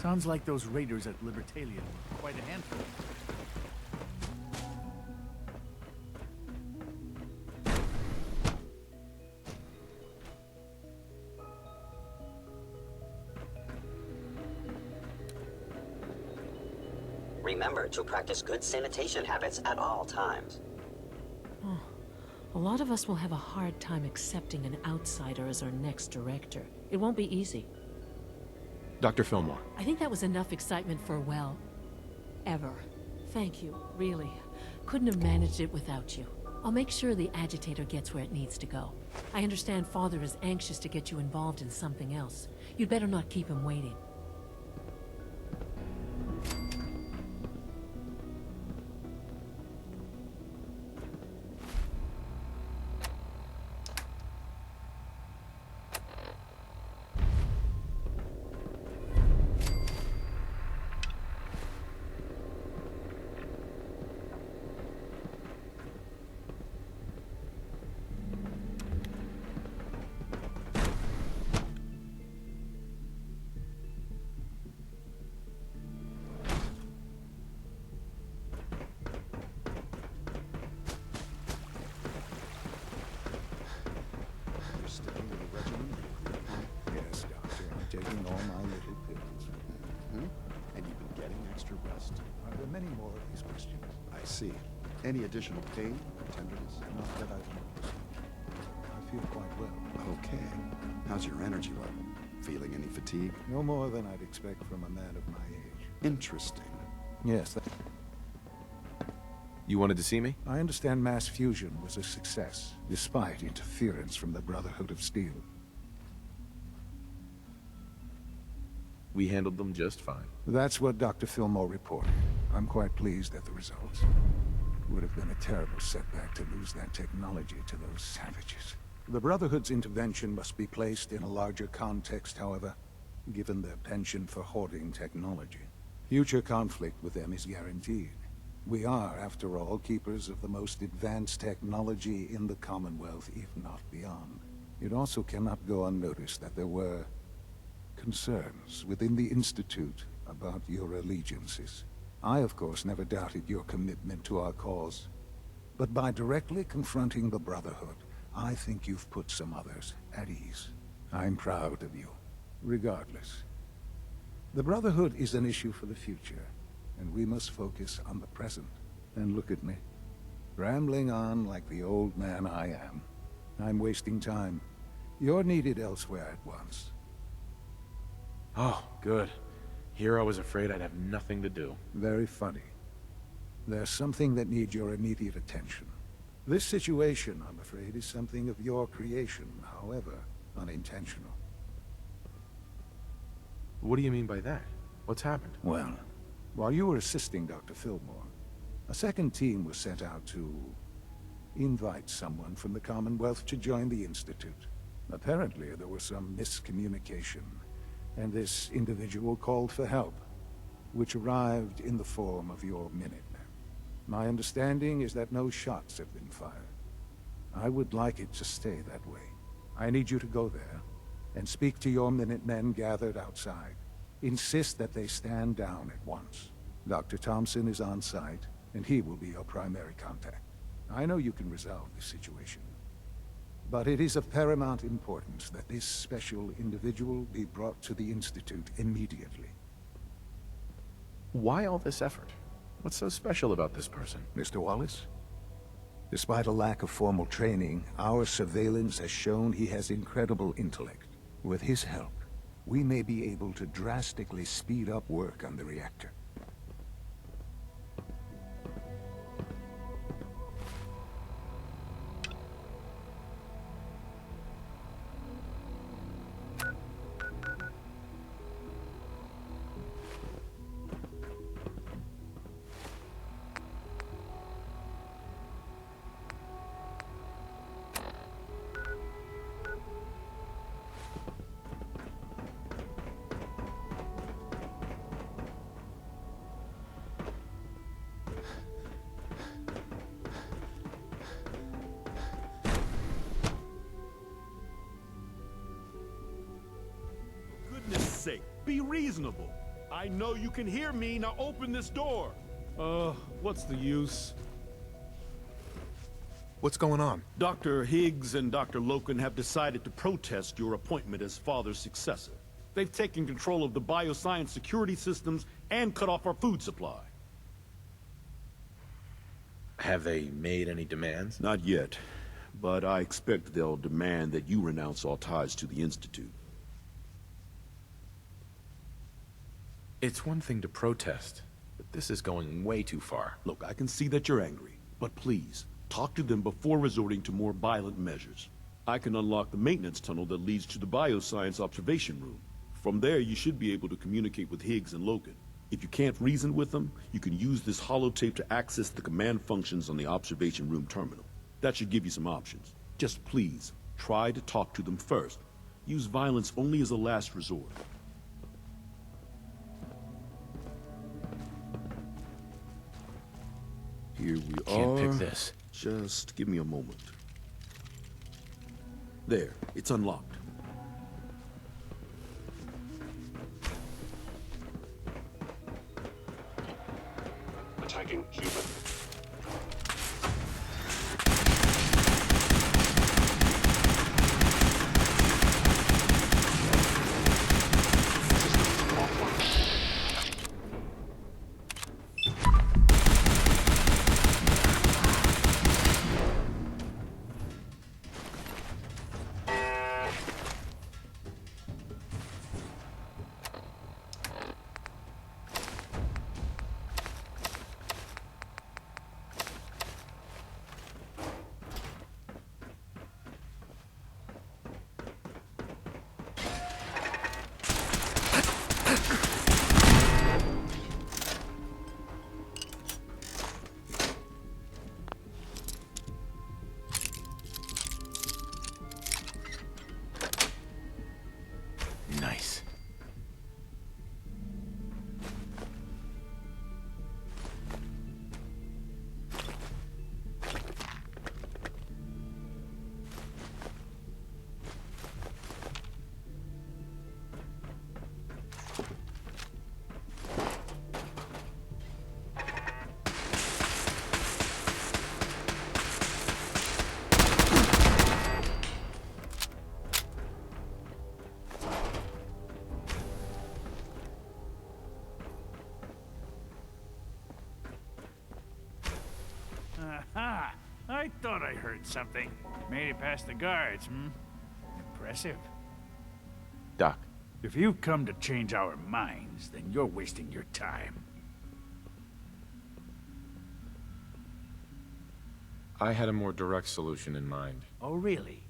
Sounds like those raiders at Libertalia were quite a handful. Remember to practice good sanitation habits at all times. Oh, a lot of us will have a hard time accepting an outsider as our next director. It won't be easy. Dr. Fillmore. I think that was enough excitement for, well, ever. Thank you, really. Couldn't have managed it without you. I'll make sure the agitator gets where it needs to go. I understand Father is anxious to get you involved in something else. You'd better not keep him waiting. Taking all my little pills. And you've been getting extra rest. Are there many more of these questions? I see. Any additional pain or tenderness? Not that I've noticed. I feel quite well. Okay. How's your energy level? Feeling any fatigue? No more than I'd expect from a man of my age. Interesting. Yes, You wanted to see me? I understand mass fusion was a success, despite interference from the Brotherhood of Steel. We handled them just fine. That's what Dr. Fillmore reported. I'm quite pleased at the results. It would have been a terrible setback to lose that technology to those savages. The Brotherhood's intervention must be placed in a larger context, however, given their penchant for hoarding technology. Future conflict with them is guaranteed. We are, after all, keepers of the most advanced technology in the Commonwealth, if not beyond. It also cannot go unnoticed that there were concerns within the Institute about your allegiances. I, of course, never doubted your commitment to our cause. But by directly confronting the Brotherhood, I think you've put some others at ease. I'm proud of you, regardless. The Brotherhood is an issue for the future, and we must focus on the present. And look at me, rambling on like the old man I am. I'm wasting time. You're needed elsewhere at once. Oh, good. Here I was afraid I'd have nothing to do. Very funny. There's something that needs your immediate attention. This situation, I'm afraid, is something of your creation, however unintentional. What do you mean by that? What's happened? Well, while you were assisting Dr. Fillmore, a second team was sent out to invite someone from the Commonwealth to join the Institute. Apparently, there was some miscommunication, and this individual called for help, which arrived in the form of your Minutemen. My understanding is that no shots have been fired. I would like it to stay that way. I need you to go there and speak to your Minutemen gathered outside. Insist that they stand down at once. Dr. Thompson is on site, and he will be your primary contact. I know you can resolve this situation, but it is of paramount importance that this special individual be brought to the Institute immediately. Why all this effort? What's so special about this person? Mr. Wallace? Despite a lack of formal training, our surveillance has shown he has incredible intellect. With his help, we may be able to drastically speed up work on the reactor. Goodness sake, be reasonable. I know you can hear me. Now open this door. What's the use? What's going on? Dr. Higgs and Dr. Loken have decided to protest your appointment as Father's successor. They've taken control of the bioscience security systems and cut off our food supply. Have they made any demands? Not yet, but I expect they'll demand that you renounce all ties to the Institute. It's one thing to protest, but this is going way too far. Look, I can see that you're angry, but please, talk to them before resorting to more violent measures. I can unlock the maintenance tunnel that leads to the bioscience observation room. From there, you should be able to communicate with Higgs and Loken. If you can't reason with them, you can use this holotape to access the command functions on the observation room terminal. That should give you some options. Just please, try to talk to them first. Use violence only as a last resort. Here we Can't are. pick this. Just give me a moment. There, it's unlocked. Attacking human. Nice. Aha! I thought I heard something. Made it past the guards, hmm? Impressive. Doc, If you've come to change our minds, then you're wasting your time. I had a more direct solution in mind. Oh, really?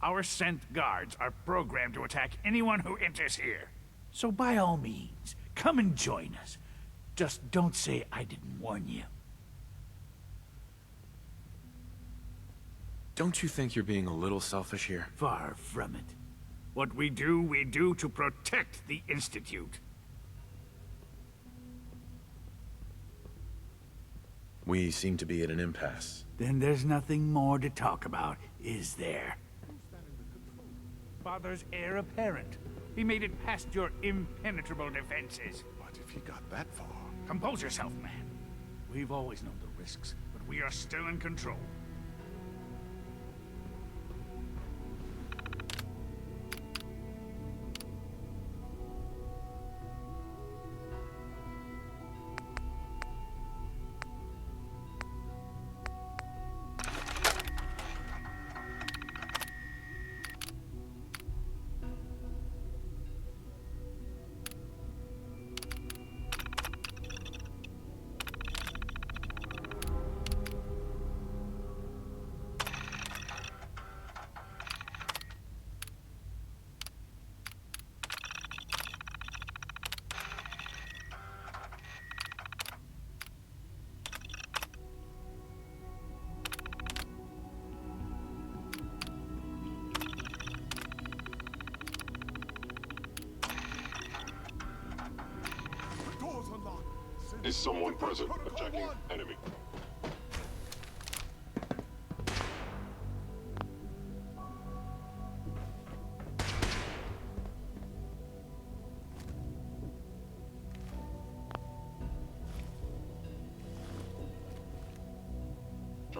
Our sent guards are programmed to attack anyone who enters here. So by all means, come and join us. Just don't say I didn't warn you. Don't you think you're being a little selfish here? Far from it. What we do to protect the Institute. We seem to be at an impasse. Then there's nothing more to talk about, is there? Father's heir apparent. He made it past your impenetrable defenses. But if he got that far... Compose yourself, man. We've always known the risks, but we are still in control. Is someone present? Attacking enemy.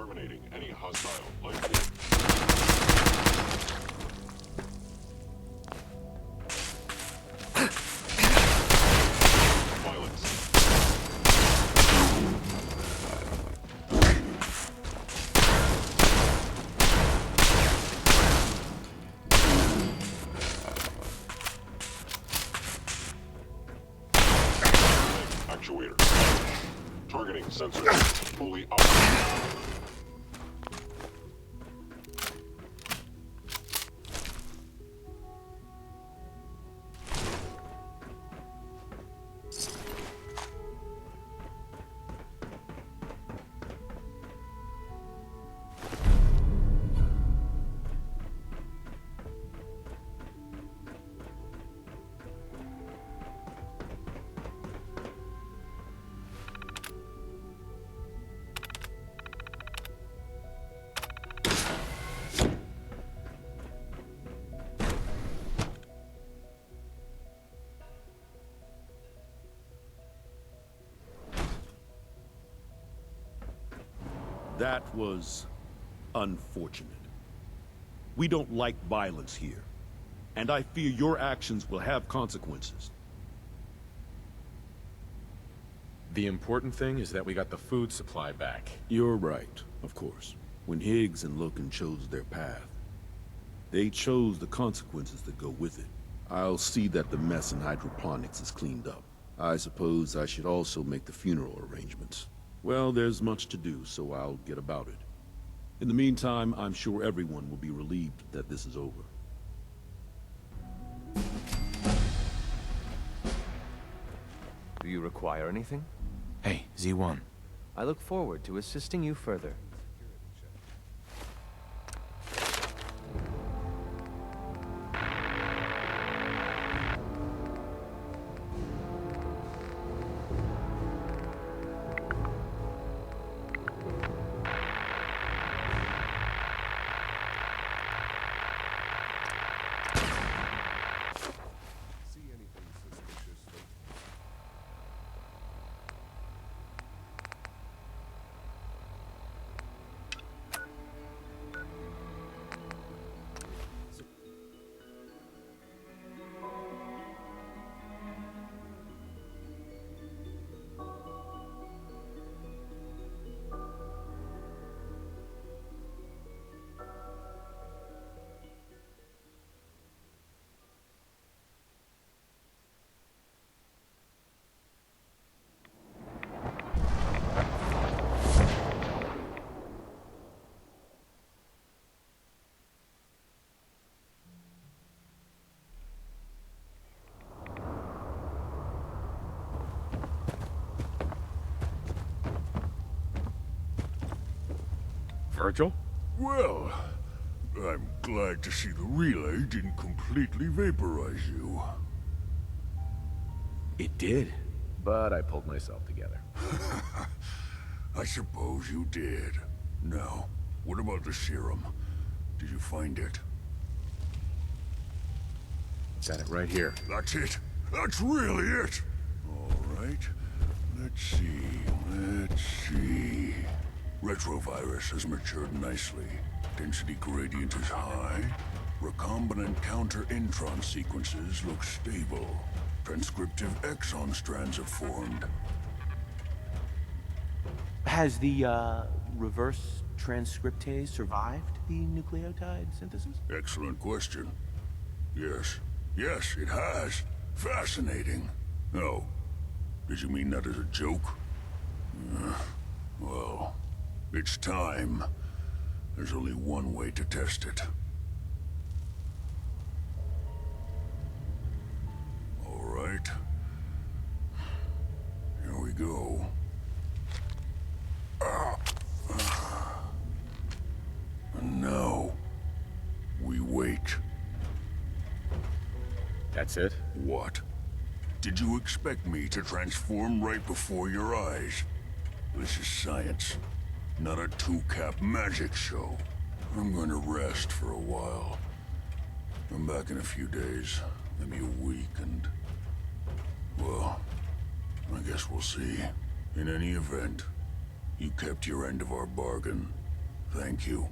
Terminating any hostile life form. Violence. Actuator. Targeting sensor fully up. That was unfortunate. We don't like violence here, and I fear your actions will have consequences. The important thing is that we got the food supply back. You're right, of course. When Higgs and Loken chose their path, they chose the consequences that go with it. I'll see that the mess in hydroponics is cleaned up. I suppose I should also make the funeral arrangements. Well, there's much to do, so I'll get about it. In the meantime, I'm sure everyone will be relieved that this is over. Do you require anything? Hey, Z1. I look forward to assisting you further. Virgil? Well, I'm glad to see the relay didn't completely vaporize you. It did, but I pulled myself together. I suppose you did. Now, what about the serum? Did you find it? Got it right here. That's it. That's really it. All right. Let's see. Retrovirus has matured nicely. Density gradient is high. Recombinant counter-intron sequences look stable. Transcriptive exon strands have formed. Has the, reverse transcriptase survived the nucleotide synthesis? Excellent question. Yes. Yes, it has. Fascinating. Oh, did you mean that as a joke? Well, it's time. There's only one way to test it. All right. Here we go. And now, we wait. That's it? What? Did you expect me to transform right before your eyes? This is science, not a two-cap magic show. I'm going to rest for a while. I'm back in a few days, maybe a week, and... well, I guess we'll see. In any event, you kept your end of our bargain. Thank you.